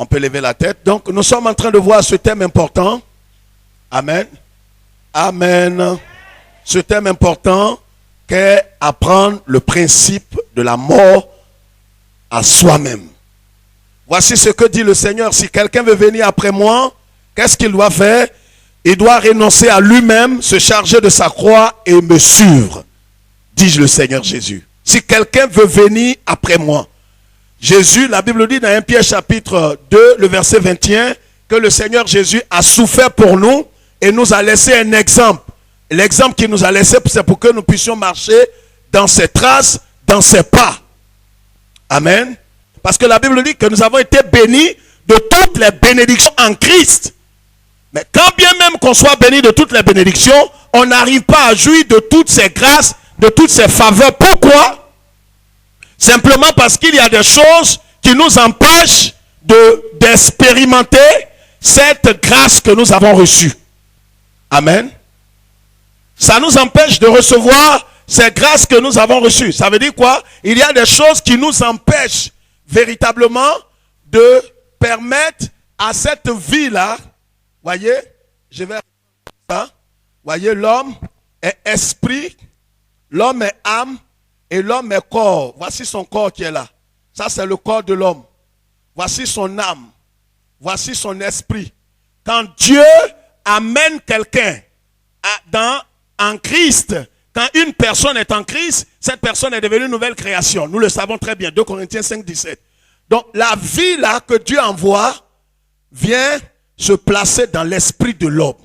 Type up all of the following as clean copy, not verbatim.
On peut lever la tête. Donc, nous sommes en train de voir ce thème important. Amen. Amen. Ce thème important qu'est apprendre le principe de la mort à soi-même. Voici ce que dit le Seigneur. Si quelqu'un veut venir après moi, qu'est-ce qu'il doit faire? Il doit renoncer à lui-même, se charger de sa croix et me suivre, dit le Seigneur Jésus. Si quelqu'un veut venir après moi. Jésus, la Bible dit dans 1 Pierre chapitre 2, le verset 21, que le Seigneur Jésus a souffert pour nous et nous a laissé un exemple. L'exemple qu'il nous a laissé, c'est pour que nous puissions marcher dans ses traces, dans ses pas. Amen. Parce que la Bible dit que nous avons été bénis de toutes les bénédictions en Christ. Mais quand bien même qu'on soit béni de toutes les bénédictions, on n'arrive pas à jouir de toutes ces grâces, de toutes ces faveurs. Pourquoi? Simplement parce qu'il y a des choses qui nous empêchent d'expérimenter cette grâce que nous avons reçue. Amen. Ça nous empêche de recevoir ces grâces que nous avons reçues. Ça veut dire quoi? Il y a des choses qui nous empêchent véritablement de permettre à cette vie-là, voyez, je vais ça. Voyez, l'homme est esprit, l'homme est âme et l'homme est corps. Voici son corps qui est là. Ça, c'est le corps de l'homme. Voici son âme. Voici son esprit. Quand Dieu amène quelqu'un en Christ, quand une personne est en Christ, cette personne est devenue une nouvelle création. Nous le savons très bien. 2 Corinthiens 5, 17. Donc, la vie là que Dieu envoie vient se placer dans l'esprit de l'homme.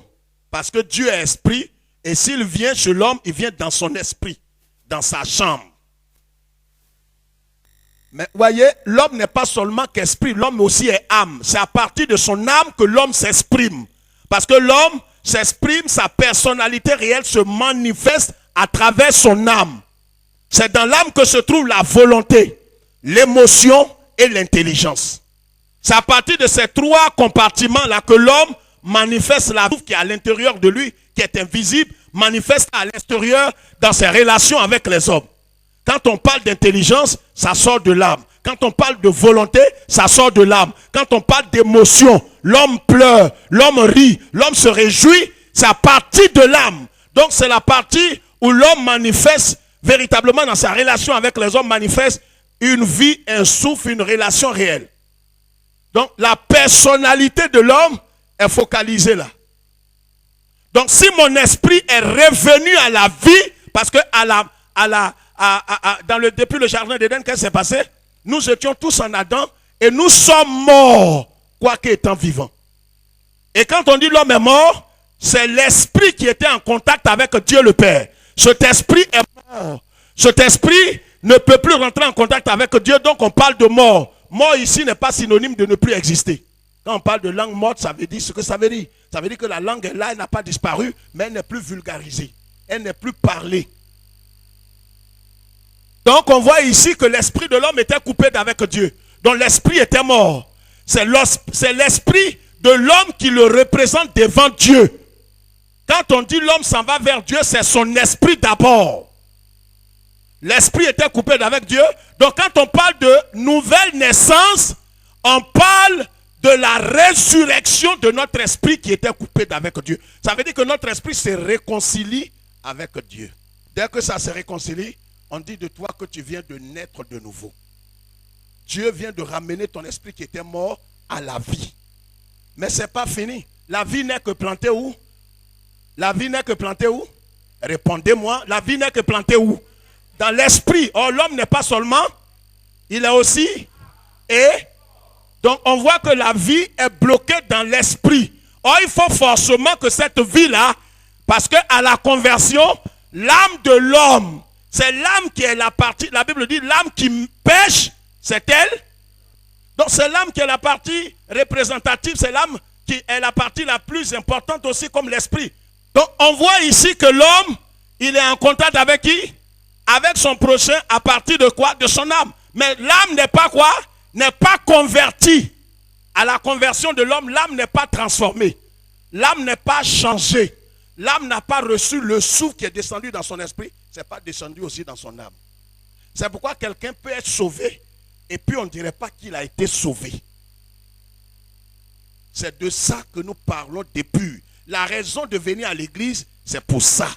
Parce que Dieu est esprit, et s'il vient chez l'homme, il vient dans son esprit, dans sa chambre. Mais voyez, l'homme n'est pas seulement qu'esprit, l'homme aussi est âme. C'est à partir de son âme que l'homme s'exprime. Parce que l'homme s'exprime, sa personnalité réelle se manifeste à travers son âme. C'est dans l'âme que se trouve la volonté, l'émotion et l'intelligence. C'est à partir de ces trois compartiments-là que l'homme manifeste la vie qui est à l'intérieur de lui, qui est invisible, manifeste à l'extérieur dans ses relations avec les hommes. Quand on parle d'intelligence, ça sort de l'âme. Quand on parle de volonté, ça sort de l'âme. Quand on parle d'émotion, l'homme pleure, l'homme rit, l'homme se réjouit, c'est à partir de l'âme. Donc c'est la partie où l'homme manifeste véritablement dans sa relation avec les hommes, manifeste une vie, un souffle, une relation réelle. Donc la personnalité de l'homme est focalisée là. Donc si mon esprit est revenu à la vie, parce que depuis le jardin d'Éden, qu'est-ce qui s'est passé? Nous étions tous en Adam et nous sommes morts, quoique étant vivants. Et quand on dit l'homme est mort, c'est l'esprit qui était en contact avec Dieu le Père. Cet esprit est mort. Cet esprit ne peut plus rentrer en contact avec Dieu, donc on parle de mort. Mort ici n'est pas synonyme de ne plus exister. Quand on parle de langue morte, ça veut dire ce que ça veut dire. Ça veut dire que la langue est là, elle n'a pas disparu, mais elle n'est plus vulgarisée. Elle n'est plus parlée. Donc on voit ici que l'esprit de l'homme était coupé d'avec Dieu. Donc l'esprit était mort. C'est l'esprit de l'homme qui le représente devant Dieu. Quand on dit l'homme s'en va vers Dieu, c'est son esprit d'abord. L'esprit était coupé d'avec Dieu. Donc quand on parle de nouvelle naissance, on parle de la résurrection de notre esprit qui était coupé d'avec Dieu. Ça veut dire que notre esprit se réconcilie avec Dieu. Dès que ça se réconcilie, on dit de toi que tu viens de naître de nouveau. Dieu vient de ramener ton esprit qui était mort à la vie. Mais ce n'est pas fini. La vie n'est que plantée où? La vie n'est que plantée où? Répondez-moi. La vie n'est que plantée où? Dans l'esprit. Or, l'homme n'est pas seulement, il est aussi. Et donc, on voit que la vie est bloquée dans l'esprit. Or, il faut forcément que cette vie-là, parce qu'à la conversion, l'âme de l'homme, c'est l'âme qui est la partie, la Bible dit, l'âme qui pêche, c'est elle. Donc c'est l'âme qui est la partie représentative, c'est l'âme qui est la partie la plus importante aussi comme l'esprit. Donc on voit ici que l'homme, il est en contact avec qui? Avec son prochain à partir de quoi? De son âme. Mais l'âme n'est pas quoi? N'est pas convertie. À la conversion de l'homme, l'âme n'est pas transformée. L'âme n'est pas changée. L'âme n'a pas reçu le souffle qui est descendu dans son esprit. Ce n'est pas descendu aussi dans son âme. C'est pourquoi quelqu'un peut être sauvé et puis on ne dirait pas qu'il a été sauvé. C'est de ça que nous parlons depuis. La raison de venir à l'église, c'est pour ça.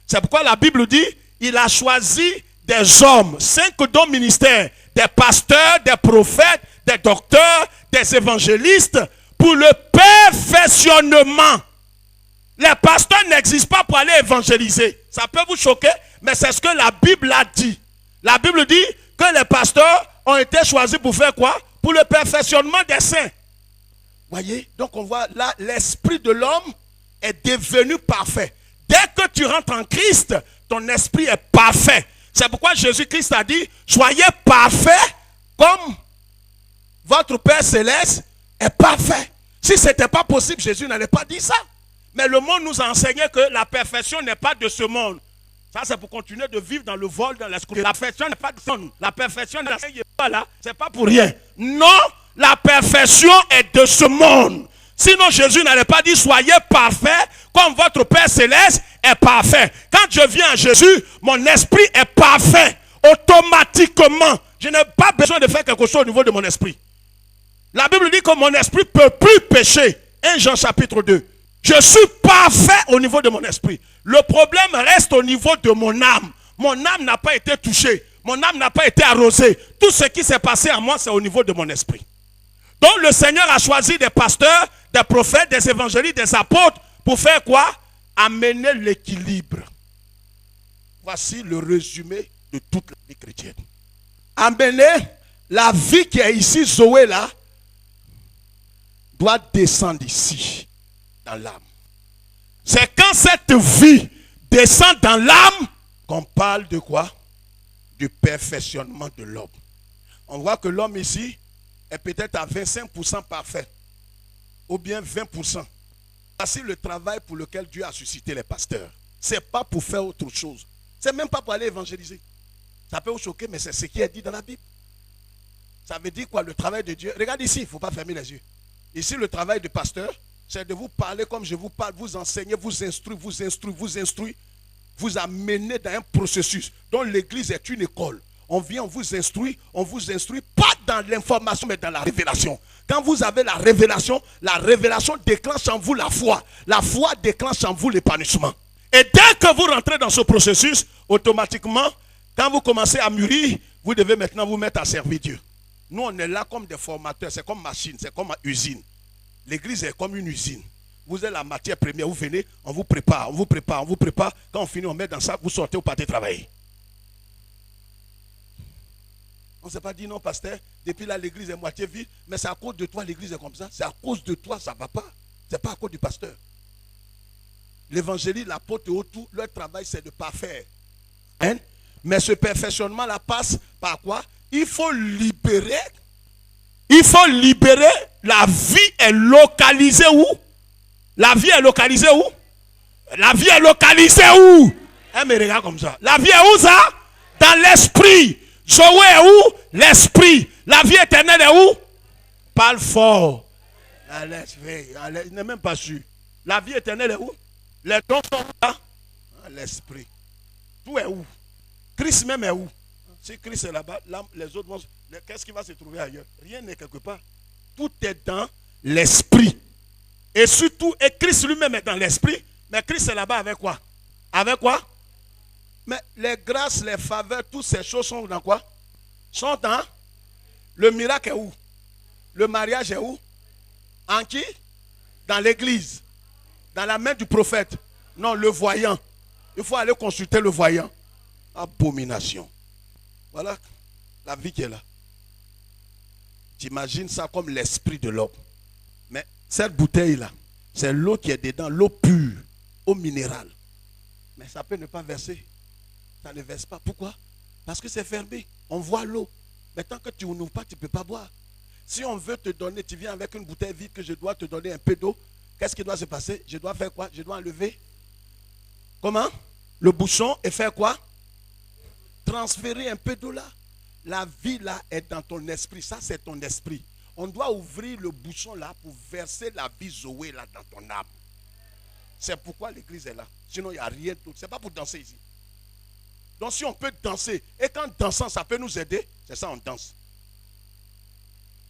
C'est pourquoi la Bible dit, il a choisi des hommes, 5 dons ministères, des pasteurs, des prophètes, des docteurs, des évangélistes, pour le perfectionnement. Les pasteurs n'existent pas pour aller évangéliser. Ça peut vous choquer, mais c'est ce que la Bible a dit. La Bible dit que les pasteurs ont été choisis pour faire quoi? Pour le perfectionnement des saints. Voyez? Donc on voit là, l'esprit de l'homme est devenu parfait. Dès que tu rentres en Christ, ton esprit est parfait. C'est pourquoi Jésus-Christ a dit, soyez parfaits comme votre Père Céleste est parfait. Si ce n'était pas possible, Jésus n'allait pas dire ça. Mais le monde nous a enseigné que la perfection n'est pas de ce monde. Ça, c'est pour continuer de vivre dans le vol, dans l'escroc. La perfection n'est pas de ce monde. La perfection n'est pas là. C'est pas pour rien. Non, la perfection est de ce monde. Sinon, Jésus n'allait pas dire, soyez parfaits comme votre Père Céleste est parfait. Quand je viens à Jésus, mon esprit est parfait. Automatiquement. Je n'ai pas besoin de faire quelque chose au niveau de mon esprit. La Bible dit que mon esprit ne peut plus pécher. 1 Jean chapitre 2. Je suis parfait au niveau de mon esprit. Le problème reste au niveau de mon âme. Mon âme n'a pas été touchée. Mon âme n'a pas été arrosée. Tout ce qui s'est passé à moi, c'est au niveau de mon esprit. Donc le Seigneur a choisi des pasteurs, des prophètes, des évangélistes, des apôtres pour faire quoi? Amener l'équilibre. Voici le résumé de toute la vie chrétienne. Amener la vie qui est ici, Zoé là, doit descendre ici, dans l'âme. C'est quand cette vie descend dans l'âme qu'on parle de quoi? Du perfectionnement de l'homme. On voit que l'homme ici est peut-être à 25% parfait, ou bien 20%. Voici le travail pour lequel Dieu a suscité les pasteurs. Ce n'est pas pour faire autre chose. Ce n'est même pas pour aller évangéliser. Ça peut vous choquer, mais c'est ce qui est dit dans la Bible. Ça veut dire quoi? Le travail de Dieu. Regarde ici, il ne faut pas fermer les yeux. Ici, le travail du pasteur, c'est de vous parler comme je vous parle, vous enseigner, vous instruire, vous amener dans un processus dont l'église est une école. On vient, on vous instruit, pas dans l'information, mais dans la révélation. Quand vous avez la révélation déclenche en vous la foi. La foi déclenche en vous l'épanouissement. Et dès que vous rentrez dans ce processus, automatiquement, quand vous commencez à mûrir, vous devez maintenant vous mettre à servir Dieu. Nous, on est là comme des formateurs, c'est comme machine, c'est comme une usine. L'église est comme une usine. Vous êtes la matière première, vous venez, on vous prépare. Quand on finit, on met dans ça, vous sortez, vous partez travailler. On ne s'est pas dit non, pasteur, depuis là, l'église est moitié vide, mais c'est à cause de toi, l'église est comme ça. C'est à cause de toi, ça ne va pas. Ce n'est pas à cause du pasteur. L'évangéliste, l'apôtre et autour, leur travail, c'est de parfaire. Hein? Mais ce perfectionnement-là passe par quoi? Il faut libérer. La vie est localisée où? La vie est localisée où? La vie est localisée où? Elle me regarde comme ça. La vie est où ça? Dans l'esprit. Zoé est où? L'esprit. La vie éternelle est où? Parle fort. L'esprit. Il n'est même pas sûr. La vie éternelle est où? Les dons sont là. L'esprit. Tout est où? Christ même est où? Si Christ est là-bas, les autres vont... Qu'est-ce qui va se trouver ailleurs? Rien n'est quelque part. Tout est dans l'esprit. Et surtout, et Christ lui-même est dans l'esprit. Mais Christ est là-bas avec quoi? Avec quoi? Mais les grâces, les faveurs, toutes ces choses sont dans quoi? Sont dans... Le miracle est où? Le mariage est où? En qui? Dans l'église. Dans la main du prophète. Non, le voyant. Il faut aller consulter le voyant. Abomination. Voilà la vie qui est là. T'imagines ça comme l'esprit de l'homme. Mais cette bouteille-là, c'est l'eau qui est dedans, l'eau pure, eau minérale. Mais ça peut ne pas verser. Ça ne verse pas. Pourquoi? Parce que c'est fermé. On voit l'eau. Mais tant que tu n'ouvres pas, tu ne peux pas boire. Si on veut te donner, tu viens avec une bouteille vide que je dois te donner un peu d'eau. Qu'est-ce qui doit se passer? Je dois faire quoi? Je dois enlever. Comment? Le bouchon et faire quoi? Transférer un peu d'eau là. La vie là est dans ton esprit. Ça, c'est ton esprit. On doit ouvrir le bouchon là pour verser la vie Zoé là dans ton âme. C'est pourquoi l'église est là. Sinon, il n'y a rien d'autre. Ce n'est pas pour danser ici. Donc, si on peut danser, et quand dansant, ça peut nous aider, c'est ça, on danse.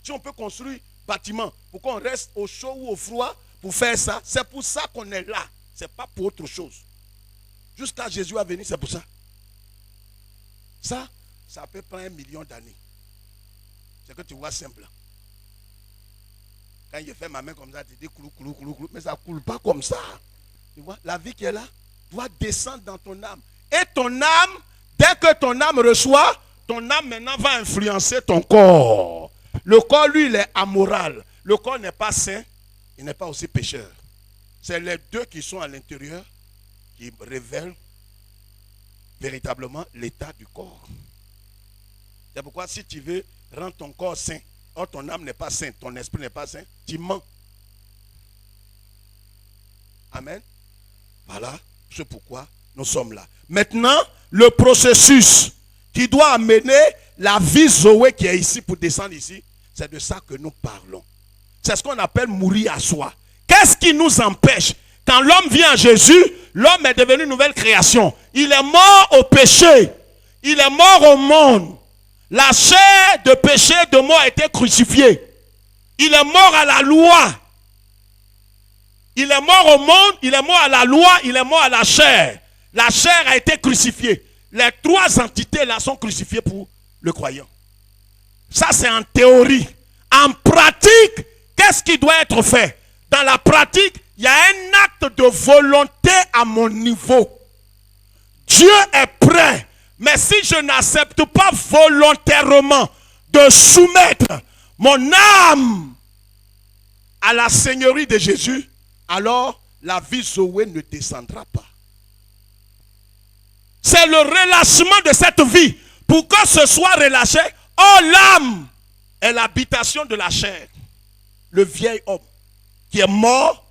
Si on peut construire bâtiment. Pourquoi on reste au chaud ou au froid pour faire ça? C'est pour ça qu'on est là. Ce n'est pas pour autre chose. Jusqu'à Jésus à venir, c'est pour ça. Ça peut prendre 1 million d'années. C'est que tu vois simple. Quand je fais ma main comme ça, tu dis clou, mais ça ne coule pas comme ça. Tu vois, la vie qui est là doit descendre dans ton âme. Et ton âme, dès que ton âme reçoit, ton âme maintenant va influencer ton corps. Le corps, lui, il est amoral. Le corps n'est pas saint, il n'est pas aussi pécheur. C'est les deux qui sont à l'intérieur qui révèlent véritablement l'état du corps. C'est pourquoi si tu veux rendre ton corps saint, or ton âme n'est pas sainte, ton esprit n'est pas saint, tu mens. Amen. Voilà, c'est pourquoi nous sommes là. Maintenant, le processus qui doit amener la vie Zoé qui est ici pour descendre ici, c'est de ça que nous parlons. C'est ce qu'on appelle mourir à soi. Qu'est-ce qui nous empêche? Quand l'homme vient à Jésus, l'homme est devenu une nouvelle création. Il est mort au péché. Il est mort au monde. La chair de péché de mort a été crucifiée. Il est mort à la loi. Il est mort au monde, il est mort à la loi, il est mort à la chair. La chair a été crucifiée. Les trois entités là sont crucifiées pour le croyant. Ça c'est en théorie. En pratique, qu'est-ce qui doit être fait? Dans la pratique, il y a un acte de volonté à mon niveau. Dieu est prêt. Mais si je n'accepte pas volontairement de soumettre mon âme à la seigneurie de Jésus, alors la vie Zoé ne descendra pas. C'est le relâchement de cette vie. Pour que ce soit relâché, oh l'âme est l'habitation de la chair. Le vieil homme qui est mort,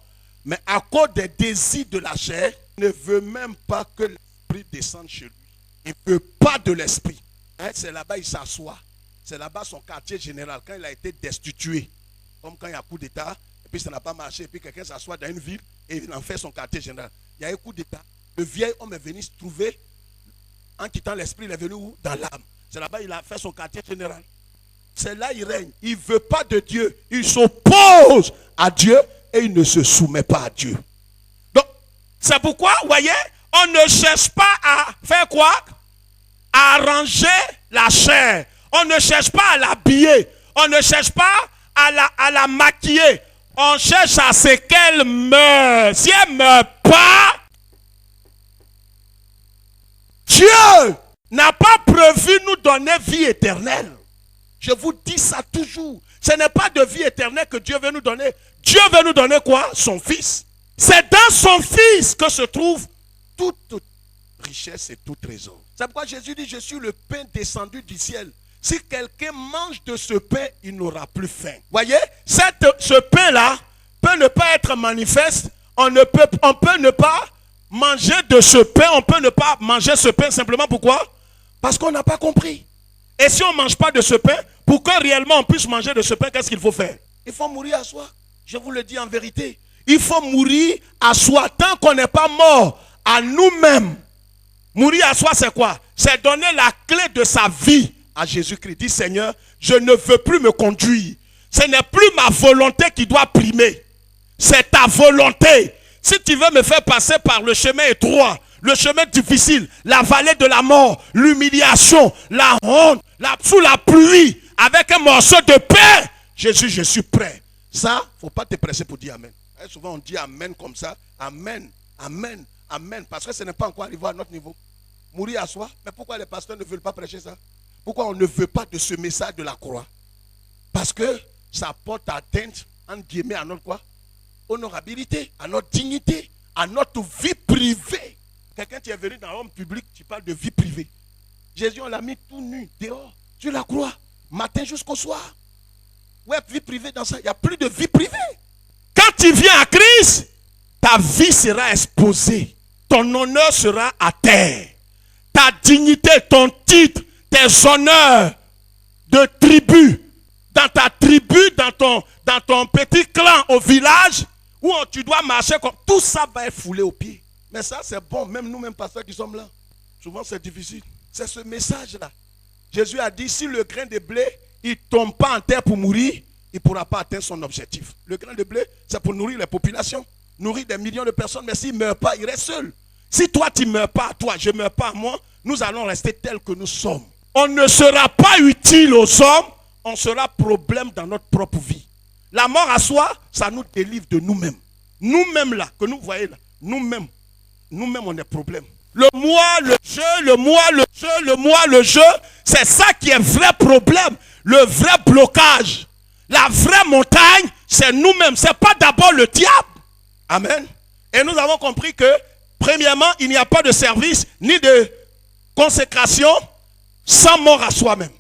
mais à cause des désirs de la chair, ne veut même pas que l'esprit descende chez lui. Il ne veut pas de l'esprit. Hein, c'est là-bas il s'assoit. C'est là-bas son quartier général. Quand il a été destitué, comme quand il y a un coup d'État, et puis ça n'a pas marché, et puis quelqu'un s'assoit dans une ville et il en fait son quartier général. Il y a un coup d'État. Le vieil homme est venu se trouver, en quittant l'esprit, il est venu où? Dans l'âme. C'est là-bas il a fait son quartier général. C'est là il règne. Il ne veut pas de Dieu. Il s'oppose à Dieu et il ne se soumet pas à Dieu. Donc, c'est pourquoi, vous voyez, on ne cherche pas à faire quoi? À arranger la chair. On ne cherche pas à l'habiller. On ne cherche pas à la maquiller. On cherche à ce qu'elle meure. Si elle ne meurt pas, Dieu n'a pas prévu nous donner vie éternelle. Je vous dis ça toujours. Ce n'est pas de vie éternelle que Dieu veut nous donner. Dieu veut nous donner quoi? Son Fils. C'est dans son Fils que se trouve toute richesse et tout trésor. C'est pourquoi Jésus dit, je suis le pain descendu du ciel. Si quelqu'un mange de ce pain, il n'aura plus faim. Voyez, ce pain-là peut ne pas être manifeste. On peut ne pas manger de ce pain. On peut ne pas manger ce pain simplement pourquoi? Parce qu'on n'a pas compris. Et si on ne mange pas de ce pain, pour que réellement on puisse manger de ce pain, qu'est-ce qu'il faut faire? Il faut mourir à soi. Je vous le dis en vérité. Il faut mourir à soi. Tant qu'on n'est pas mort à nous-mêmes. Mourir à soi, c'est quoi? C'est donner la clé de sa vie à Jésus-Christ. Dit, Seigneur, je ne veux plus me conduire. Ce n'est plus ma volonté qui doit primer. C'est ta volonté. Si tu veux me faire passer par le chemin étroit, le chemin difficile, la vallée de la mort, l'humiliation, la honte, sous la pluie, avec un morceau de pain, Jésus, je suis prêt. Ça, il ne faut pas te presser pour dire Amen. Et souvent, on dit Amen comme ça. Amen, Amen, Amen. Parce que ce n'est pas encore arrivé à notre niveau. Mourir à soi. Mais pourquoi les pasteurs ne veulent pas prêcher ça? Pourquoi on ne veut pas de ce message de la croix? Parce que ça porte atteinte, entre guillemets, à notre quoi? Honorabilité, à notre dignité, à notre vie privée. Quelqu'un qui est venu dans l'homme public, tu parles de vie privée. Jésus, on l'a mis tout nu, dehors, sur la croix, matin jusqu'au soir. Ouais, vie privée dans ça, il n'y a plus de vie privée. Quand tu viens à Christ, ta vie sera exposée. Ton honneur sera à terre. Ta dignité, ton titre, tes honneurs de tribu, dans ta tribu, dans ton petit clan au village, où tu dois marcher, tout ça va être foulé aux pieds. Mais ça, c'est bon, même nous-mêmes, pasteurs qui sommes là. Souvent, c'est difficile. C'est ce message-là. Jésus a dit, si le grain de blé, il ne tombe pas en terre pour mourir, il ne pourra pas atteindre son objectif. Le grain de blé, c'est pour nourrir les populations, nourrir des millions de personnes, mais s'il ne meurt pas, il reste seul. Si toi, tu ne meurs pas à toi, je ne meurs pas à moi, nous allons rester tels que nous sommes. On ne sera pas utile aux hommes, on sera problème dans notre propre vie. La mort à soi, ça nous délivre de nous-mêmes. Nous-mêmes là, que nous voyez là, nous-mêmes, on est problème. Le moi, le je, le moi, le je, le moi, le je, c'est ça qui est vrai problème, le vrai blocage. La vraie montagne, c'est nous-mêmes, c'est pas d'abord le diable. Amen. Et nous avons compris que, premièrement, il n'y a pas de service ni de consécration sans mort à soi-même.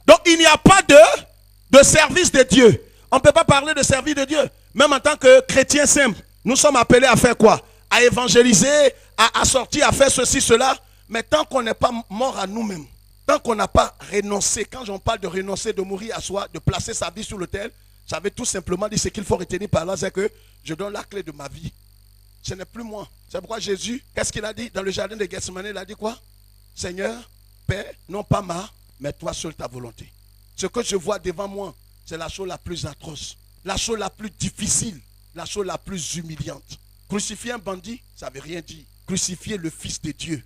Donc, il n'y a pas de service de Dieu. On ne peut pas parler de service de Dieu. Même en tant que chrétien simple, nous sommes appelés à faire quoi? À évangéliser, à sortir, à faire ceci, cela. Mais tant qu'on n'est pas mort à nous-mêmes, tant qu'on n'a pas renoncé, quand j'en parle de renoncer, de mourir à soi, de placer sa vie sur l'autel, ça veut tout simplement dire ce qu'il faut retenir par là, c'est que je donne la clé de ma vie. Ce n'est plus moi. C'est pourquoi Jésus, qu'est-ce qu'il a dit dans le jardin de Gethsemane? Il a dit quoi? Seigneur, Père, non pas ma, mais toi seul ta volonté. Ce que je vois devant moi, c'est la chose la plus atroce, la chose la plus difficile, la chose la plus humiliante. Crucifier un bandit, ça ne veut rien dire. Crucifier le Fils de Dieu,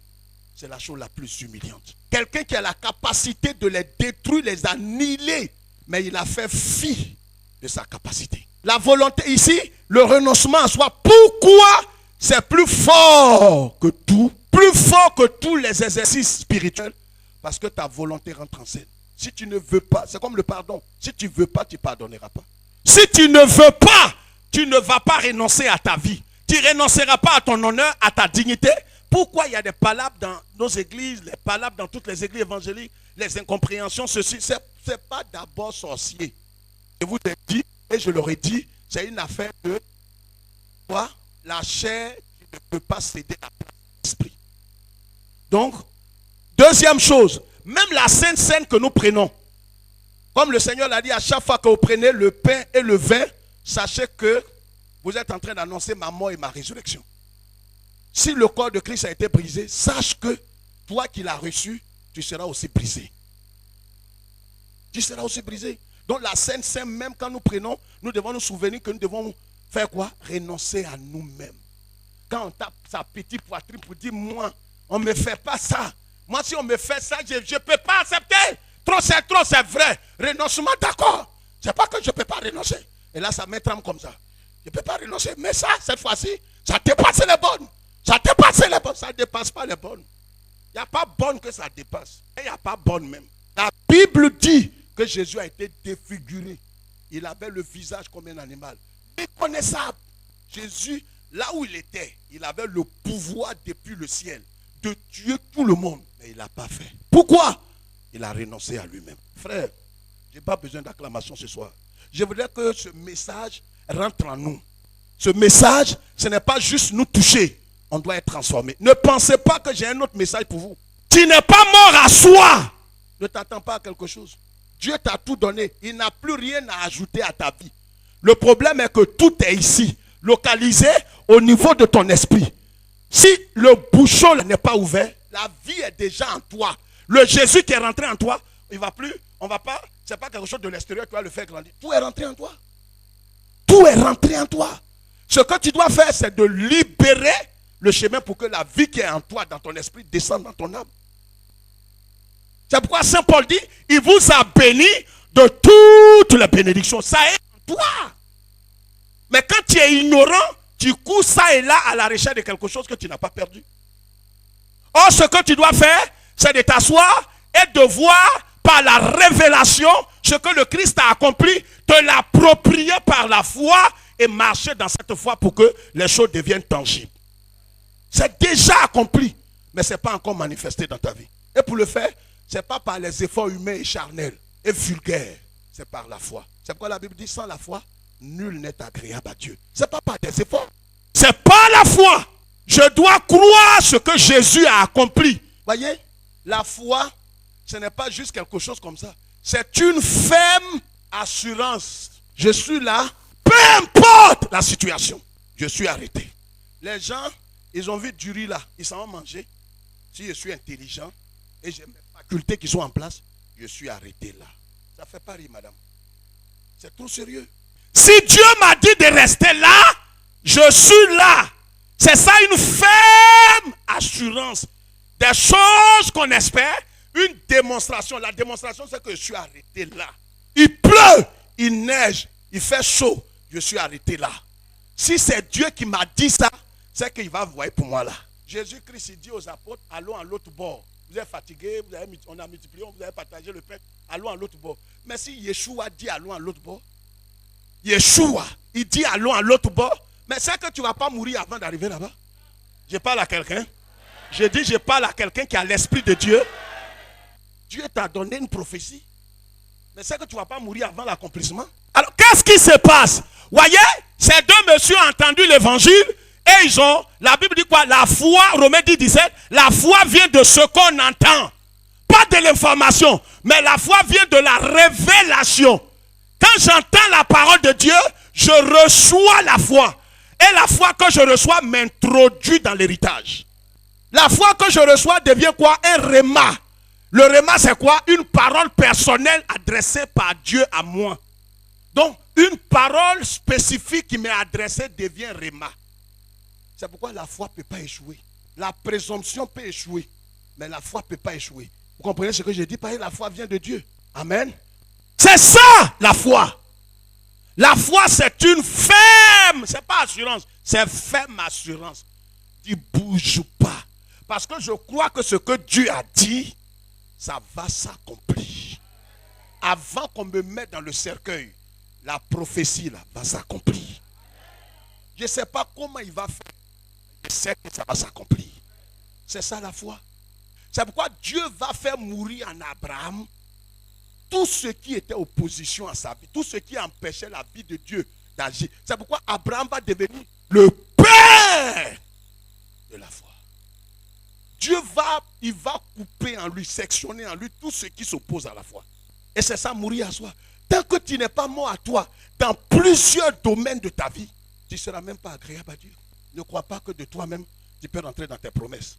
c'est la chose la plus humiliante. Quelqu'un qui a la capacité de les détruire, les annihiler, mais il a fait fi de sa capacité. La volonté ici, le renoncement à soi, pourquoi c'est plus fort que tout, plus fort que tous les exercices spirituels? Parce que ta volonté rentre en scène. Si tu ne veux pas, c'est comme le pardon. Si tu ne veux pas, tu ne pardonneras pas. Si tu ne veux pas, tu ne vas pas renoncer à ta vie. Tu ne renonceras pas à ton honneur, à ta dignité. Pourquoi il y a des palabres dans nos églises, les palabres dans toutes les églises évangéliques, les incompréhensions, ceci, c'est pas d'abord sorcier. Je vous ai dit, et je leur ai dit, c'est une affaire de quoi? La chair qui ne peut pas céder à l'esprit. Donc, deuxième chose, même la Sainte Seine que nous prenons, comme le Seigneur l'a dit, à chaque fois que vous prenez le pain et le vin, sachez que vous êtes en train d'annoncer ma mort et ma résurrection. Si le corps de Christ a été brisé, sache que toi qui l'as reçu, tu seras aussi brisé. Tu seras aussi brisé. Donc la Sainte Seine, même quand nous prenons, nous devons nous souvenir que nous devons faire quoi? Renoncer à nous-mêmes. Quand on tape sa petite poitrine pour dire, moi, on ne me fait pas ça. Moi, si on me fait ça, je ne peux pas accepter. Trop, c'est vrai. Renoncement, d'accord. Ce n'est pas que je ne peux pas renoncer. Et là, ça m'étrame comme ça. Je ne peux pas renoncer. Mais ça, cette fois-ci, ça dépasse les bonnes. Ça dépasse les bonnes. Ça ne dépasse pas les bonnes. Il n'y a pas bonne que ça dépasse. Et il n'y a pas bonne même. La Bible dit que Jésus a été défiguré. Il avait le visage comme un animal. Méconnaissable. Jésus, là où il était, il avait le pouvoir depuis le ciel de tuer tout le monde. Mais il n'a pas fait. Pourquoi? Il a renoncé à lui-même. Frère, je n'ai pas besoin d'acclamation ce soir. Je voudrais que ce message rentre en nous. Ce message, ce n'est pas juste nous toucher. On doit être transformé. Ne pensez pas que j'ai un autre message pour vous. Tu n'es pas mort à soi. Ne t'attends pas à quelque chose. Dieu t'a tout donné. Il n'a plus rien à ajouter à ta vie. Le problème est que tout est ici, localisé au niveau de ton esprit. Si le bouchon n'est pas ouvert, la vie est déjà en toi. Le Jésus qui est rentré en toi, il va plus, on va pas, c'est pas quelque chose de l'extérieur qui va le faire grandir. Tout est rentré en toi. Tout est rentré en toi. Ce que tu dois faire, c'est de libérer le chemin pour que la vie qui est en toi, dans ton esprit, descende dans ton âme. C'est pourquoi Saint Paul dit, il vous a béni de toutes les bénédictions. Ça est en toi. Mais quand tu es ignorant, tu cours ça et là à la recherche de quelque chose que tu n'as pas perdu. Or, ce que tu dois faire, c'est de t'asseoir et de voir par la révélation ce que le Christ a accompli, te l'approprier par la foi et marcher dans cette foi pour que les choses deviennent tangibles. C'est déjà accompli, mais ce n'est pas encore manifesté dans ta vie. Et pour le faire, ce n'est pas par les efforts humains et charnels et vulgaires, c'est par la foi. C'est pourquoi la Bible dit, sans la foi, nul n'est agréable à Dieu. Ce n'est pas par des efforts. C'est par la foi. Je dois croire ce que Jésus a accompli. Voyez, la foi, ce n'est pas juste quelque chose comme ça. C'est une ferme assurance. Je suis là, peu importe la situation. Je suis arrêté. Les gens, ils ont vu du riz là, ils s'en vont manger. Si je suis intelligent et j'ai mes facultés qui sont en place, je suis arrêté là. Ça ne fait pas rire, madame. C'est trop sérieux. Si Dieu m'a dit de rester là, je suis là. C'est ça une ferme assurance. Des choses qu'on espère, une démonstration. La démonstration, c'est que je suis arrêté là. Il pleut, il neige, il fait chaud. Je suis arrêté là. Si c'est Dieu qui m'a dit ça, c'est qu'il va voir pour moi là. Jésus-Christ, il dit aux apôtres, allons à l'autre bord. Vous êtes fatigués, on a multiplié, vous avez partagé le pain, allons à l'autre bord. Mais si Yeshua dit allons à l'autre bord, Yeshua, il dit allons à l'autre bord, mais c'est que tu ne vas pas mourir avant d'arriver là-bas. Je parle à quelqu'un. Je dis, je parle à quelqu'un qui a l'esprit de Dieu. Dieu t'a donné une prophétie. Mais c'est que tu ne vas pas mourir avant l'accomplissement. Alors, qu'est-ce qui se passe? Voyez, ces deux messieurs ont entendu l'évangile et ils ont, la Bible dit quoi? La foi, Romains 10, 17, la foi vient de ce qu'on entend. Pas de l'information, mais la foi vient de la révélation. Quand j'entends la parole de Dieu, je reçois la foi. Et la foi que je reçois m'introduit dans l'héritage. La foi que je reçois devient quoi? Un réma. Le réma, c'est quoi? Une parole personnelle adressée par Dieu à moi. Donc, une parole spécifique qui m'est adressée devient réma. C'est pourquoi la foi ne peut pas échouer. La présomption peut échouer, mais la foi ne peut pas échouer. Vous comprenez ce que je dis? Parce que la foi vient de Dieu. Amen. C'est ça, la foi. La foi, c'est une ferme, c'est pas assurance, c'est ferme assurance. Tu ne bouges pas. Parce que je crois que ce que Dieu a dit, ça va s'accomplir. Avant qu'on me mette dans le cercueil, la prophétie là, va s'accomplir. Je ne sais pas comment il va faire. Je sais que ça va s'accomplir. C'est ça la foi. C'est pourquoi Dieu va faire mourir en Abraham tout ce qui était opposition à sa vie, tout ce qui empêchait la vie de Dieu d'agir. C'est pourquoi Abraham va devenir le père de la foi. Dieu il va couper en lui, sectionner en lui tout ce qui s'oppose à la foi. Et c'est ça, mourir à soi. Tant que tu n'es pas mort à toi, dans plusieurs domaines de ta vie, tu ne seras même pas agréable à Dieu. Ne crois pas que de toi-même, tu peux rentrer dans tes promesses.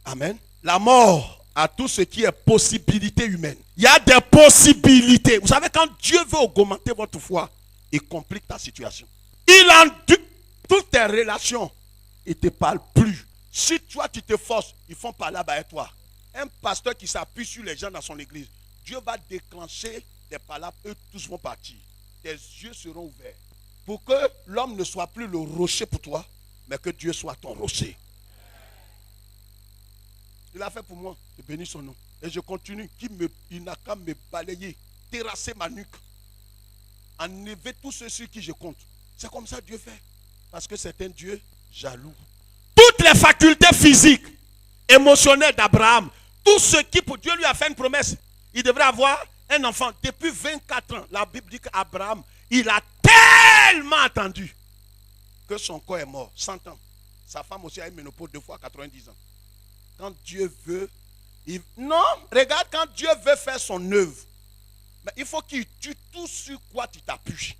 Amen. La mort à tout ce qui est possibilité humaine. Il y a des possibilités. Vous savez, quand Dieu veut augmenter votre foi, il complique ta situation. Il endure toutes tes relations. Il ne te parle plus. Si toi, tu te forces, ils font parler avec toi. Un pasteur qui s'appuie sur les gens dans son église, Dieu va déclencher des palabres, eux tous vont partir. Tes yeux seront ouverts. Pour que l'homme ne soit plus le rocher pour toi, mais que Dieu soit ton rocher. Il a fait pour moi, je bénis son nom. Et je continue, il n'a qu'à me balayer, terrasser ma nuque, enlever tous ceux sur qui je compte. C'est comme ça Dieu fait. Parce que c'est un Dieu jaloux. Toutes les facultés physiques, émotionnelles d'Abraham, tout ce qui, pour Dieu lui a fait une promesse, il devrait avoir un enfant. Depuis 24 ans, la Bible dit qu'Abraham, il a tellement attendu que son corps est mort, 100 ans. Sa femme aussi a une ménopause 2 fois 90 ans. Quand Dieu veut, non, regarde, quand Dieu veut faire son œuvre, mais il faut qu'il tue tout sur quoi tu t'appuies.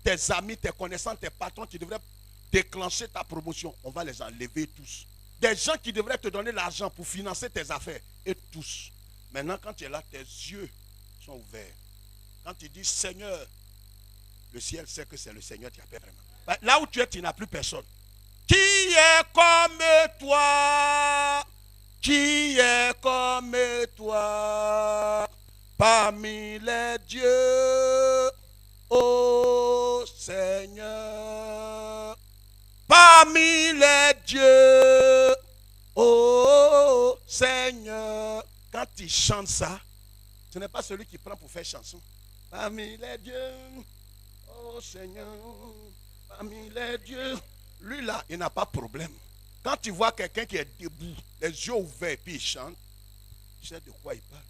Tes amis, tes connaissances, tes patrons qui devraient déclencher ta promotion, on va les enlever tous. Des gens qui devraient te donner l'argent pour financer tes affaires, et tous. Maintenant, quand tu es là, tes yeux sont ouverts. Quand tu dis Seigneur, le ciel sait que c'est le Seigneur qui appelle vraiment. Là où tu es, tu n'as plus personne. Qui est comme toi? Qui est comme toi? Parmi les dieux, ô Seigneur. Parmi les dieux, ô Seigneur. Quand tu chantes ça, ce n'est pas celui qui prend pour faire chanson. Parmi les dieux, ô Seigneur. Parmi les dieux. Lui là, il n'a pas de problème. Quand tu vois quelqu'un qui est debout, les yeux ouverts, puis il chante, tu sais de quoi il parle.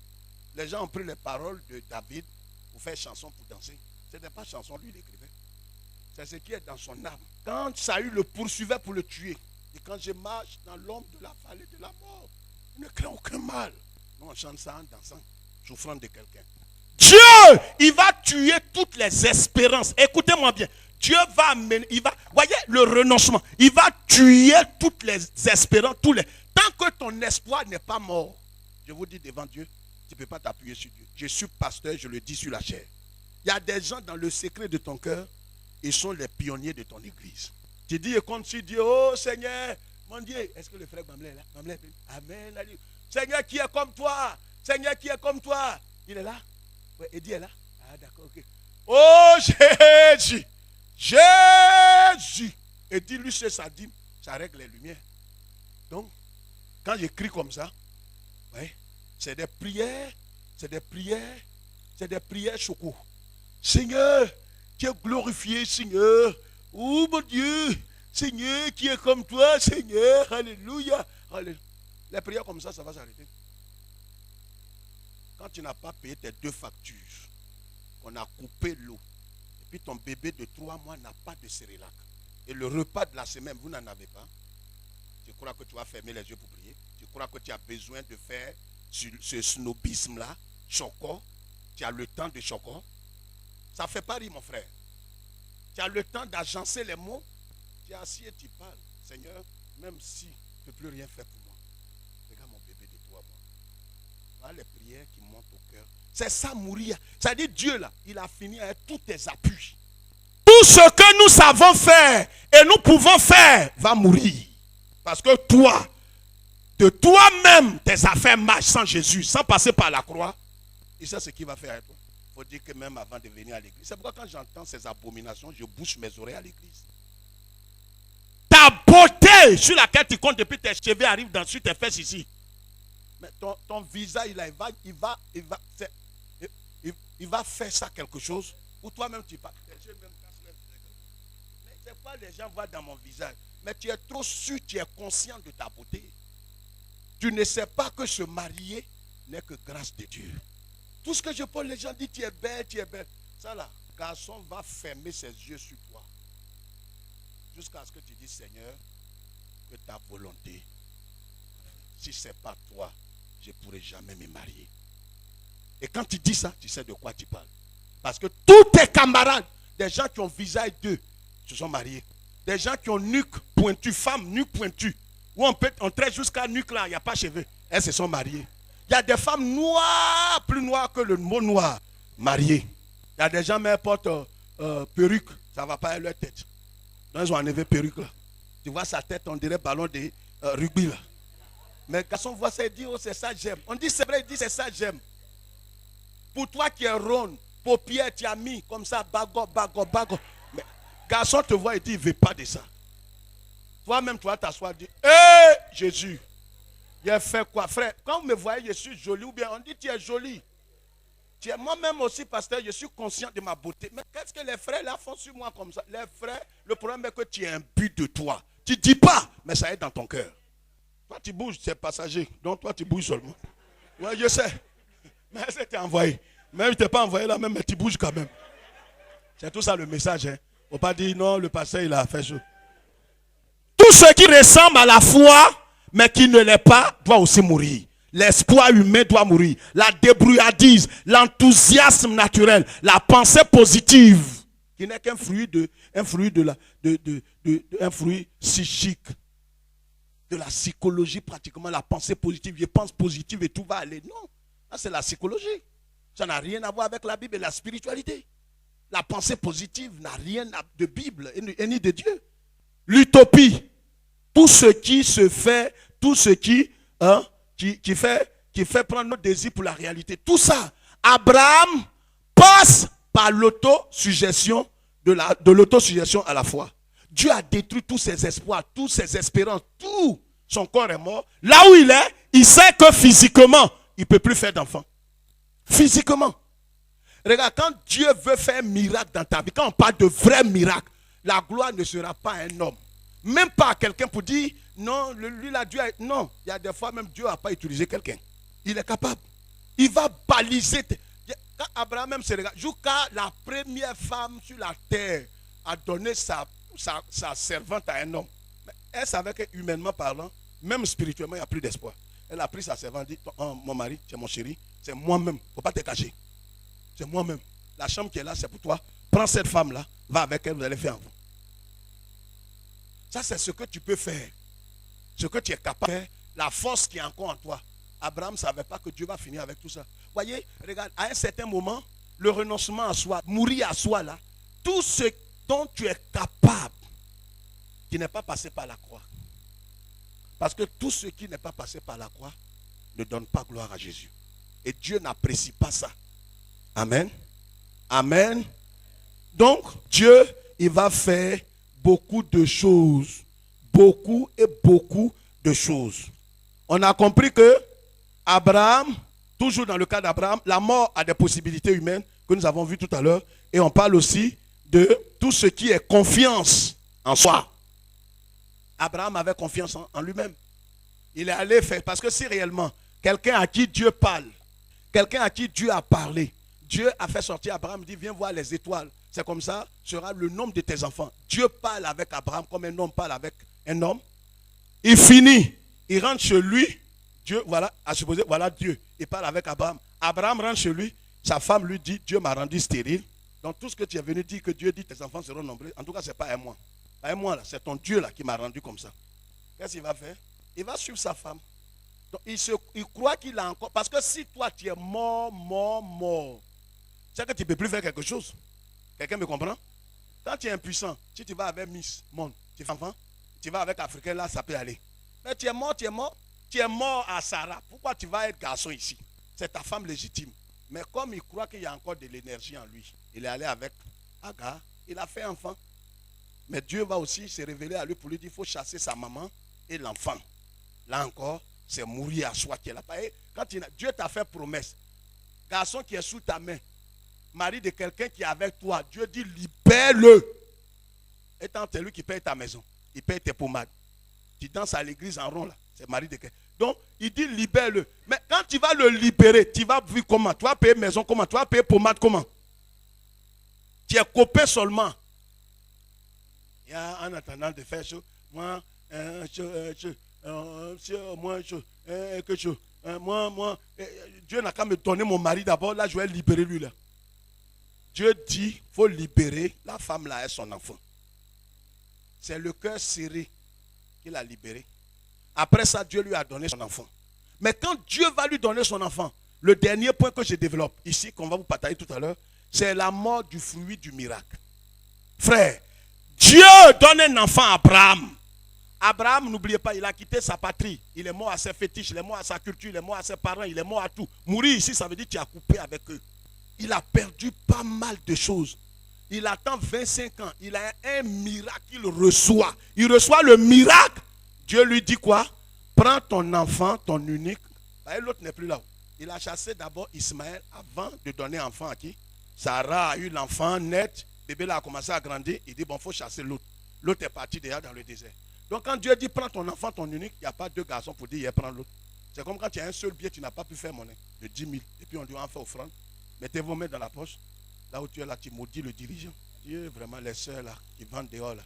Les gens ont pris les paroles de David pour faire chanson, pour danser. Ce n'était pas chanson, lui il écrivait. C'est ce qui est dans son âme. Quand Saül le poursuivait pour le tuer, et quand je marche dans l'ombre de la vallée de la mort, il ne craint aucun mal. Nous on chante ça en dansant, souffrant de quelqu'un. Dieu, il va tuer toutes les espérances. Écoutez-moi bien. Dieu va amener, voyez le renoncement, il va tuer toutes les espérances, tant que ton espoir n'est pas mort, je vous dis devant Dieu, tu ne peux pas t'appuyer sur Dieu. Je suis pasteur, je le dis sur la chair. Il y a des gens dans le secret de ton cœur, ils sont les pionniers de ton église. Tu dis, et quand tu dis, oh Seigneur, mon Dieu, est-ce que le frère Mamlé est là? Mamlé, amen. Seigneur qui est comme toi, Seigneur qui est comme toi. Il est là? Oui, Eddie est là? Ah d'accord, ok. Oh Jésus, Jésus. Eddie lui c'est sa dîme, ça règle les lumières. Donc, quand j'écris comme ça, ouais, c'est des prières, choco. Seigneur, tu es glorifié, Seigneur. Oh mon Dieu, Seigneur, qui est comme toi, Seigneur, alléluia. Alléluia. Les prières comme ça va s'arrêter. Quand tu n'as pas payé tes 2 factures, on a coupé l'eau, et puis ton bébé de 3 mois n'a pas de cérélac, et le repas de la semaine, vous n'en avez pas, tu crois que tu vas fermer les yeux pour prier? Tu crois que tu as besoin de faire ce snobisme-là, choco? Tu as le temps de choco? Ça ne fait pas rire, mon frère. Tu as le temps d'agencer les mots. Tu es assis et tu parles. Seigneur, même si tu ne peux plus rien faire pour moi, regarde mon bébé de 3 mois. Voilà les prières qui montent au cœur. C'est ça mourir. C'est-à-dire Dieu là, il a fini avec tous tes appuis. Tout ce que nous savons faire et nous pouvons faire va mourir. Parce que toi, de toi-même, tes affaires marchent sans Jésus, sans passer par la croix. Et ça, c'est ce qu'il va faire avec toi. Il faut dire que même avant de venir à l'église. C'est pourquoi quand j'entends ces abominations, je bouche mes oreilles à l'église. Ta beauté sur laquelle tu comptes depuis tes cheveux arrive sur tes fesses ici. Mais ton visage, il va faire ça quelque chose. Ou toi-même, tu parles. Tes yeux même cassent même. Mais c'est pas les gens voient dans mon visage. Mais tu es trop sûr, tu es conscient de ta beauté. Tu ne sais pas que se marier n'est que grâce de Dieu. Tout ce que je parle, les gens disent tu es belle, tu es belle. Ça là, garçon va fermer ses yeux sur toi. Jusqu'à ce que tu dises, Seigneur, que ta volonté, si ce n'est pas toi, je ne pourrai jamais me marier. Et quand tu dis ça, tu sais de quoi tu parles. Parce que tous tes camarades, des gens qui ont visage d'eux, se sont mariés. Des gens qui ont nuque pointue, femmes nuque pointue, où on traite jusqu'à nuque là, il n'y a pas cheveux. Elles se sont mariées. Il y a des femmes noires, plus noires que le mot noir, mariées. Il y a des gens qui portent perruque, ça ne va pas à leur tête. Donc ils ont enlevé perruque là. Tu vois sa tête, on dirait ballon de rugby là. Mais le garçon voit ça et dit, oh c'est ça j'aime. On dit c'est vrai, il dit c'est ça j'aime. Pour toi qui es ronde, paupière, tu as mis comme ça, bago. Mais garçon te voit et dit, il ne veut pas de ça. Toi-même, tu vas t'asseoir et dire, hé Jésus, il a fait quoi, frère? Quand vous me voyez, je suis joli, ou bien on dit, tu es joli. Moi-même aussi, pasteur, je suis conscient de ma beauté. Mais qu'est-ce que les frères là font sur moi comme ça? Les frères, le problème est que tu as un but de toi. Tu ne dis pas, mais ça est dans ton cœur. Toi, tu bouges, c'est passager. Donc, toi, tu bouges seulement. Oui, je sais. Mais c'était envoyé. Même je ne t'ai pas envoyé là même, mais tu bouges quand même. C'est tout ça le message. Il ne faut pas dire non, le pasteur, il a fait ça. Tout ce qui ressemble à la foi, mais qui ne l'est pas, doit aussi mourir. L'espoir humain doit mourir. La débrouillardise, l'enthousiasme naturel, la pensée positive, qui n'est qu'un fruit un fruit psychique, de la psychologie pratiquement, la pensée positive. Je pense positive et tout va aller. Non, ça c'est la psychologie. Ça n'a rien à voir avec la Bible et la spiritualité. La pensée positive n'a rien de Bible et ni de Dieu. L'utopie, tout ce qui se fait, tout ce qui fait prendre notre désir pour la réalité. Tout ça, Abraham passe par l'autosuggestion, de l'autosuggestion à la foi. Dieu a détruit tous ses espoirs, toutes ses espérances, tout. Son corps est mort. Là où il est, il sait que physiquement, il ne peut plus faire d'enfant. Physiquement. Regarde, quand Dieu veut faire un miracle dans ta vie, quand on parle de vrai miracle, la gloire ne sera pas à un homme. Même pas à quelqu'un pour dire, non, lui là, Dieu a... Non, il y a des fois même Dieu n'a pas utilisé quelqu'un. Il est capable. Il va baliser. Quand Abraham même se regarde, jusqu'à la première femme sur la terre a donné sa servante à un homme. Mais elle savait que humainement parlant, même spirituellement, il n'y a plus d'espoir. Elle a pris sa servante et dit, oh, mon mari, c'est mon chéri, c'est moi-même. Il ne faut pas te cacher. C'est moi-même. La chambre qui est là, c'est pour toi. Prends cette femme-là, va avec elle, vous allez faire un vous. Ça, c'est ce que tu peux faire. Ce que tu es capable de faire. La force qui est encore en toi. Abraham ne savait pas que Dieu va finir avec tout ça. Voyez, regarde, à un certain moment, le renoncement à soi, mourir à soi là, tout ce dont tu es capable, qui n'est pas passé par la croix. Parce que tout ce qui n'est pas passé par la croix ne donne pas gloire à Jésus. Et Dieu n'apprécie pas ça. Amen. Amen. Donc, Dieu, il va faire beaucoup de choses. Beaucoup et beaucoup de choses. On a compris que Abraham, toujours dans le cas d'Abraham, la mort a des possibilités humaines que nous avons vues tout à l'heure. Et on parle aussi de tout ce qui est confiance en soi. Abraham avait confiance en lui-même. Il est allé faire, parce que si réellement, quelqu'un à qui Dieu parle, quelqu'un à qui Dieu a parlé, Dieu a fait sortir Abraham, il dit, viens voir les étoiles. C'est comme ça, sera le nombre de tes enfants. Dieu parle avec Abraham comme un homme parle avec un homme. Il finit, il rentre chez lui, Dieu, voilà, à supposer, voilà Dieu. Il parle avec Abraham. Abraham rentre chez lui, sa femme lui dit, Dieu m'a rendu stérile. Donc tout ce que tu es venu dire que Dieu dit, tes enfants seront nombreux, en tout cas, ce n'est pas un moi. Pas un moi là, c'est ton Dieu là qui m'a rendu comme ça. Qu'est-ce qu'il va faire? Il va suivre sa femme. Donc il croit qu'il a encore, parce que si toi tu es mort, c'est que tu ne peux plus faire quelque chose. Quelqu'un me comprend? Quand tu es impuissant, si tu vas avec Miss Monde, tu fais enfant, tu vas avec Africain, là, ça peut aller. Mais tu es mort à Sarah. Pourquoi tu vas être garçon ici? C'est ta femme légitime. Mais comme il croit qu'il y a encore de l'énergie en lui, il est allé avec Agar, il a fait enfant. Mais Dieu va aussi se révéler à lui pour lui dire qu'il faut chasser sa maman et l'enfant. Là encore, c'est mourir à soi qui est là. Quand Dieu t'a fait promesse, garçon qui est sous ta main, mari de quelqu'un qui est avec toi, Dieu dit libère-le. Et tant c'est lui qui paye ta maison, il paye tes pommades. Tu danses à l'église en rond là, c'est mari de quelqu'un. Donc il dit libère-le. Mais quand tu vas le libérer, tu vas vivre comment? Tu vas payer maison comment? Tu vas payer pommade comment? Tu es copain seulement. Il y a en attendant de faire chaud, moi, Dieu n'a qu'à me donner mon mari d'abord, là je vais libérer lui là. Dieu dit, il faut libérer la femme là et son enfant. C'est le cœur serré qu'il a libéré. Après ça, Dieu lui a donné son enfant. Mais quand Dieu va lui donner son enfant, le dernier point que je développe ici, qu'on va vous partager tout à l'heure, c'est la mort du fruit du miracle. Frère, Dieu donne un enfant à Abraham. Abraham, n'oubliez pas, il a quitté sa patrie. Il est mort à ses fétiches, il est mort à sa culture, il est mort à ses parents, il est mort à tout. Mourir ici, ça veut dire que tu as coupé avec eux. Il a perdu pas mal de choses. Il attend 25 ans. Il a un miracle qu'il reçoit. Il reçoit le miracle. Dieu lui dit quoi? Prends ton enfant, ton unique. L'autre n'est plus là. Il a chassé d'abord Ismaël avant de donner enfant à qui? Sarah a eu l'enfant net. Bébé là a commencé à grandir. Il dit bon, il faut chasser l'autre. L'autre est parti déjà dans le désert. Donc quand Dieu dit prends ton enfant, ton unique, il n'y a pas deux garçons pour dire prends l'autre. C'est comme quand tu as un seul billet, tu n'as pas pu faire monnaie de 10 000. Et puis on lui en fait offrande. Mettez vos mains dans la poche. Là où tu es là, tu maudis le dirigeant. Dieu, vraiment, les soeurs là, qui vendent dehors là,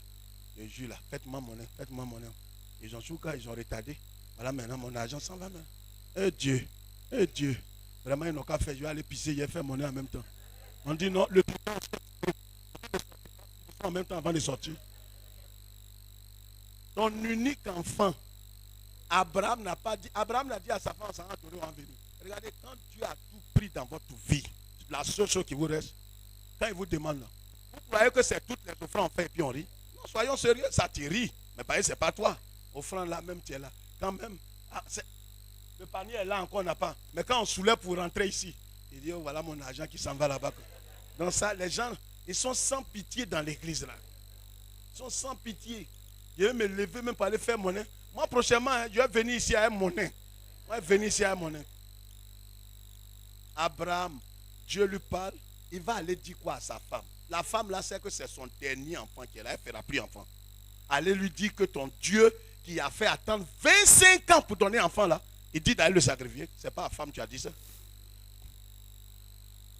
je jure là, faites-moi monnaie, faites-moi monnaie. Ils ont chouka, ils ont retardé. Voilà, maintenant mon argent s'en va. Eh Dieu, vraiment, ils n'ont qu'à faire, je vais aller pisser, je vais faire monnaie en même temps. On dit non, le en même temps avant de sortir. Ton unique enfant, Abraham n'a pas dit, Abraham l'a dit à sa femme, ça va adorer en venir. Regardez, quand Dieu a tout pris dans votre vie, la seule chose qui vous reste, quand il vous demande là, vous croyez que c'est toutes les offrandes fait et puis on rit? Non, soyons sérieux, ça te rit. Mais pareil, c'est pas toi. Offrande là même, tu es là. Quand même, le panier est là encore, on n'a pas. Mais quand on soulève pour rentrer ici, il dit, oh, voilà mon argent qui s'en va là-bas. Donc ça, les gens, ils sont sans pitié dans l'église là. Ils sont sans pitié. Je vais me lever même pour aller faire monnaie. Moi prochainement, je vais venir ici à un monnaie. Je vais venir ici à un monnaie. Abraham, Dieu lui parle, il va aller dire quoi à sa femme? La femme là sait que c'est son dernier enfant qui est là, elle ne fera plus enfant. Allez lui dire que ton Dieu qui a fait attendre 25 ans pour donner enfant là, il dit d'aller le sacrifier. Ce n'est pas la femme qui a dit ça.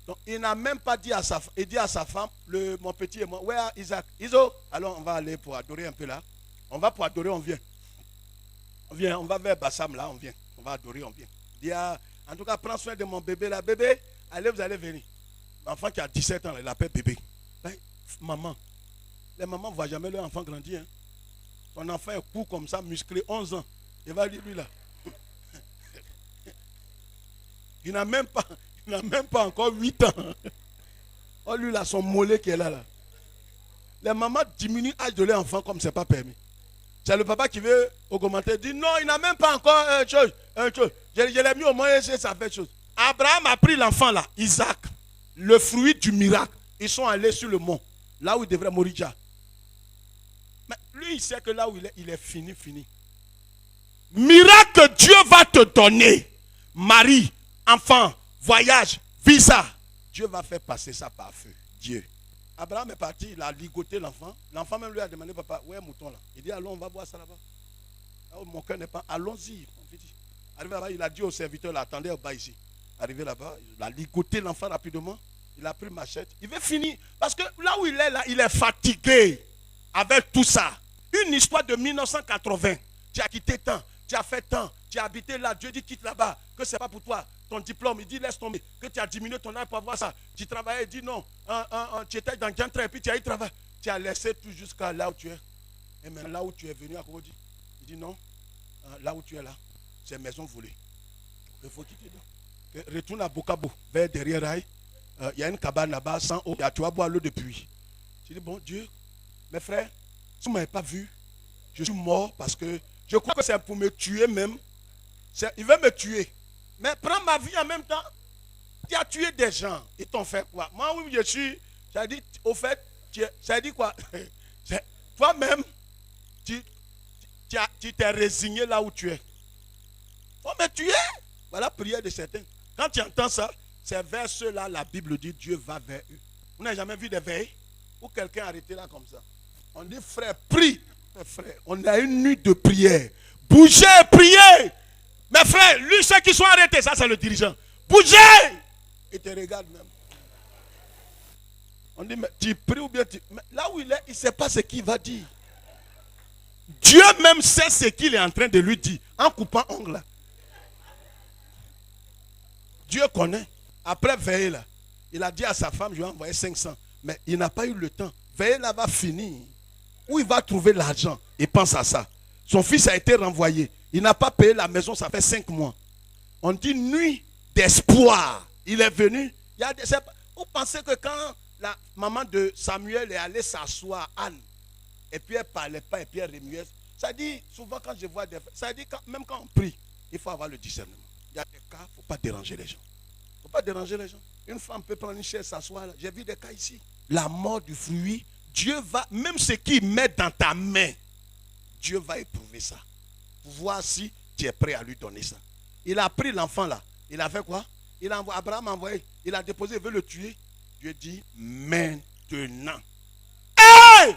Donc il n'a même pas dit à sa femme, il dit à sa femme, mon petit et moi, where are Isaac? Iso, alors on va aller pour adorer un peu là. On va pour adorer, on vient. On va vers Bassam là, on vient. On va adorer, on vient. Il dit, en tout cas, prends soin de mon bébé là. Bébé, allez, vous allez venir. L'enfant qui a 17 ans, il l'appelle bébé. Ben, maman. Les mamans ne voient jamais leur enfant grandir. Hein. Ton enfant est court comme ça, musclé, 11 ans. Il va dire, lui là. Il n'a même pas encore 8 ans. Oh, lui, là, son mollet qui est là. Les mamans diminuent l'âge de leur enfant comme ce n'est pas permis. C'est le papa qui veut augmenter. Il dit non, il n'a même pas encore une chose. Je l'ai mis au moins, ça fait chose. Abraham a pris l'enfant là, Isaac, le fruit du miracle. Ils sont allés sur le mont, là où il devrait mourir déjà. Mais lui, il sait que là où il est fini. Miracle que Dieu va te donner. Mari, enfant, voyage, visa. Dieu va faire passer ça par feu. Dieu. Abraham est parti, il a ligoté l'enfant. L'enfant même lui a demandé, papa, où est mouton là? Il dit, allons, on va voir ça là-bas. Oh, mon cœur n'est pas, allons-y. Arrivé là-bas, il a dit au serviteur, là, attendez au bas ici. Arrivé là-bas, il a ligoté l'enfant rapidement. Il a pris machette. Il veut finir. Parce que là où il est, là, il est fatigué avec tout ça. Une histoire de 1980. Tu as quitté tant, tu as fait tant, tu as habité là. Dieu dit, quitte là-bas, que ce n'est pas pour toi. Ton diplôme, il dit laisse tomber, que tu as diminué ton âge pour avoir ça. Tu travaillais, il dit non. Tu étais dans Gantra et puis tu as eu travail. Tu as laissé tout jusqu'à là où tu es. Et maintenant là où tu es venu à Kobodi, il dit non. Là où tu es là, c'est maison volée. Il faut quitter là. Retourne à Bokabo, vers derrière Rail. Il y a une cabane là-bas sans eau. Tu vas boire l'eau de pluie. Tu dis bon Dieu, mes frères, si vous ne m'avez pas vu, je suis mort parce que je crois que c'est pour me tuer même. Il veut me tuer. Mais prends ma vie en même temps. Tu as tué des gens. Ils t'ont fait quoi? Moi, oui, je suis. J'ai dit, au fait, j'ai dit quoi? Toi-même, tu t'es résigné là où tu es. Faut me tuer. Voilà la prière de certains. Quand tu entends ça, c'est vers ceux-là, la Bible dit Dieu va vers eux. Vous n'avez jamais vu des veilles où quelqu'un arrêté là comme ça? On dit, frère, prie. Frère, on a une nuit de prière. Bougez, priez. Mes frères, lui, ceux qui sont arrêtés, ça c'est le dirigeant. Bougez! Il te regarde même. On dit, mais tu pries ou bien tu... Mais là où il est, il ne sait pas ce qu'il va dire. Dieu même sait ce qu'il est en train de lui dire en coupant ongle. Dieu connaît. Après veiller là, il a dit à sa femme, je vais envoyer 500. Mais il n'a pas eu le temps. Veiller là va finir. Où il va trouver l'argent? Il pense à ça. Son fils a été renvoyé. Il n'a pas payé la maison, ça fait 5 mois. On dit nuit d'espoir. Il est venu. Vous pensez que quand la maman de Samuel est allée s'asseoir, Anne, et puis elle ne parlait pas, et puis elle remuait, ça dit, souvent quand je vois des... Ça dit, même quand on prie, il faut avoir le discernement. Il y a des cas, il ne faut pas déranger les gens. Il ne faut pas déranger les gens. Une femme peut prendre une chaise, s'asseoir. J'ai vu des cas ici. La mort du fruit, Dieu va, même ce qu'il met dans ta main, Dieu va éprouver ça. Pour voir si tu es prêt à lui donner ça. Il a pris l'enfant là. Il a fait quoi? Abraham a envoyé. Il a déposé, il veut le tuer. Dieu dit maintenant. Hey!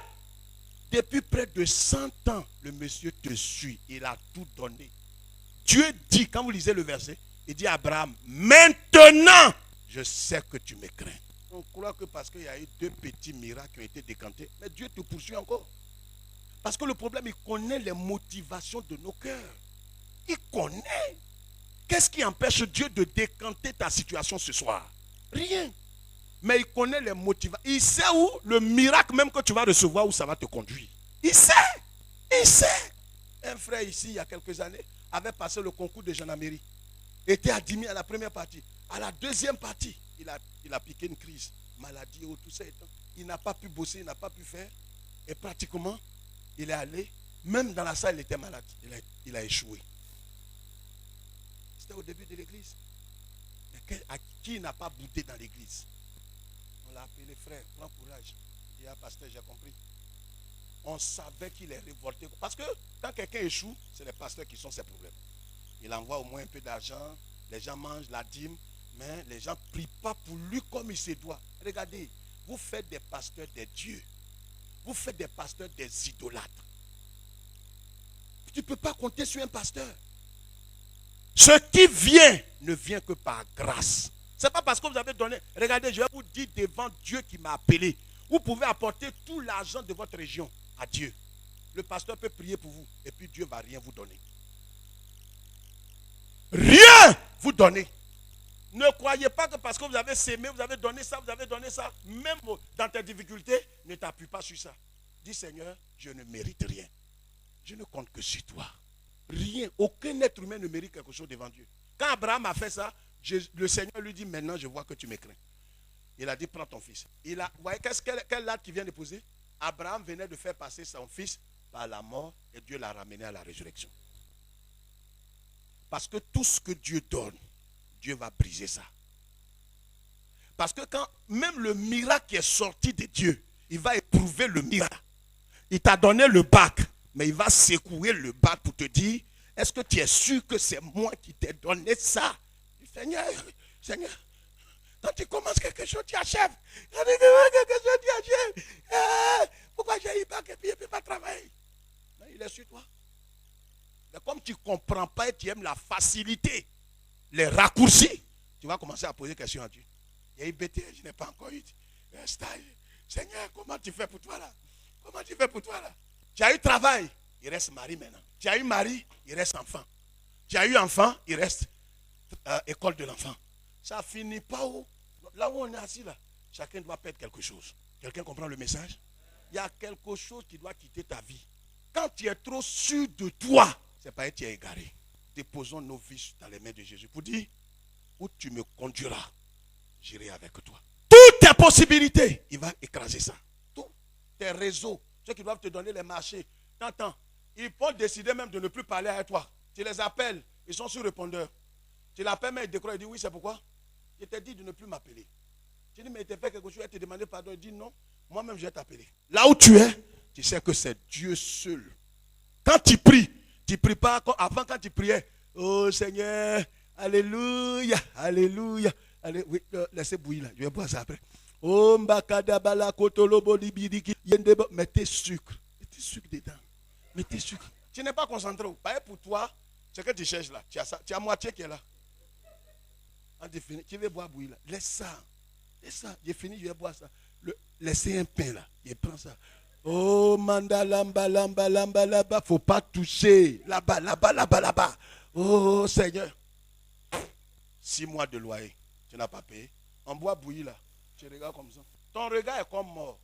Depuis près de 100 ans, le monsieur te suit. Il a tout donné. Dieu dit, quand vous lisez le verset, il dit à Abraham, maintenant, je sais que tu me crains. On croit que parce qu'il y a eu 2 petits miracles qui ont été décantés, mais Dieu te poursuit encore. Parce que le problème, il connaît les motivations de nos cœurs. Il connaît. Qu'est-ce qui empêche Dieu de décanter ta situation ce soir? Rien. Mais il connaît les motivations. Il sait où le miracle même que tu vas recevoir, où ça va te conduire. Il sait. Il sait. Un frère ici, il y a quelques années, avait passé le concours de gendarmerie. Était admis à la première partie. À la deuxième partie, il a piqué une crise. Maladie, tout ça étant. Il n'a pas pu bosser, il n'a pas pu faire. Et pratiquement, il est allé, même dans la salle, il était malade. Il a échoué. C'était au début de l'église. À qui n'a pas boudé dans l'église? On l'a appelé frère, prends courage. Il dit, ah, pasteur, j'ai compris. On savait qu'il est révolté. Parce que quand quelqu'un échoue, c'est les pasteurs qui sont ses problèmes. Il envoie au moins un peu d'argent, les gens mangent la dîme, mais les gens ne prient pas pour lui comme il se doit. Regardez, vous faites des pasteurs des dieux. Vous faites des pasteurs des idolâtres. Tu ne peux pas compter sur un pasteur. Ce qui vient ne vient que par grâce. Ce n'est pas parce que vous avez donné. Regardez, je vais vous dire devant Dieu qui m'a appelé. Vous pouvez apporter tout l'argent de votre région à Dieu. Le pasteur peut prier pour vous et puis Dieu ne va rien vous donner. Rien vous donner. Ne croyez pas que parce que vous avez sémé, vous avez donné ça, même dans tes difficultés, ne t'appuie pas sur ça. Dis Seigneur, je ne mérite rien. Je ne compte que sur toi. Rien, aucun être humain ne mérite quelque chose devant Dieu. Quand Abraham a fait ça, le Seigneur lui dit, maintenant je vois que tu me crains. Il a dit, prends ton fils. Vous voyez, quel acte qu'il vient de poser? Abraham venait de faire passer son fils par la mort et Dieu l'a ramené à la résurrection. Parce que tout ce que Dieu donne, Dieu va briser ça. Parce que quand même le miracle est sorti de Dieu, il va éprouver le miracle. Il t'a donné le bac, mais il va secouer le bac pour te dire, est-ce que tu es sûr que c'est moi qui t'ai donné ça? Seigneur, Seigneur, quand tu commences quelque chose, tu achèves. Quand tu commences quelque chose, tu achèves. Pourquoi j'ai eu bac et puis je ne peux pas travailler? Mais il est sur toi. Mais comme tu ne comprends pas et tu aimes la facilité, les raccourcis, tu vas commencer à poser des questions à Dieu. Il y a eu BT, je n'ai pas encore eu un stage. Seigneur, comment tu fais pour toi là? Comment tu fais pour toi là? Tu as eu travail, il reste mari maintenant. Tu as eu mari, il reste enfant. Tu as eu enfant, il reste école de l'enfant. Ça finit pas où? Là où on est assis là, chacun doit perdre quelque chose. Quelqu'un comprend le message? Il y a quelque chose qui doit quitter ta vie. Quand tu es trop sûr de toi, c'est pas que tu es égaré. Déposons nos vies dans les mains de Jésus pour dire, où tu me conduiras, j'irai avec toi. Toutes tes possibilités, il va écraser ça. Tous tes réseaux, ceux qui doivent te donner les marchés, t'entends, ils peuvent décider même de ne plus parler avec toi. Tu les appelles, ils sont sur répondeur. Tu l'appelles, mais il décroche, il dit oui, c'est pourquoi? Je t'ai dit de ne plus m'appeler. Tu dis, mais il t'a fait quelque chose, il t'a demandé pardon, il dit non, moi-même je vais t'appeler. Là où tu es, tu sais que c'est Dieu seul. Quand tu pries pas comme avant quand tu priais, oh Seigneur, alléluia, alléluia. Allez, oui, laissez bouillir là, je vais boire ça après. Oh Mbakadabala Kotolobo Libidiki, mettez sucre dedans. Mettez sucre. Tu n'es pas concentré. Pas pour toi, c'est que tu cherches là. Tu as ça, tu as moitié qui est là. Tu veux boire bouillir là. Laisse ça. J'ai fini, je vais boire ça. Laissez un pain là. Je prends ça. Oh mandalamba lamba lamba là-bas. Faut pas toucher. Là-bas. Oh Seigneur. 6 mois de loyer. Tu n'as pas payé. On boit bouillir là. Tu regardes comme ça. Ton regard est comme mort.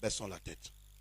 Baissons la tête.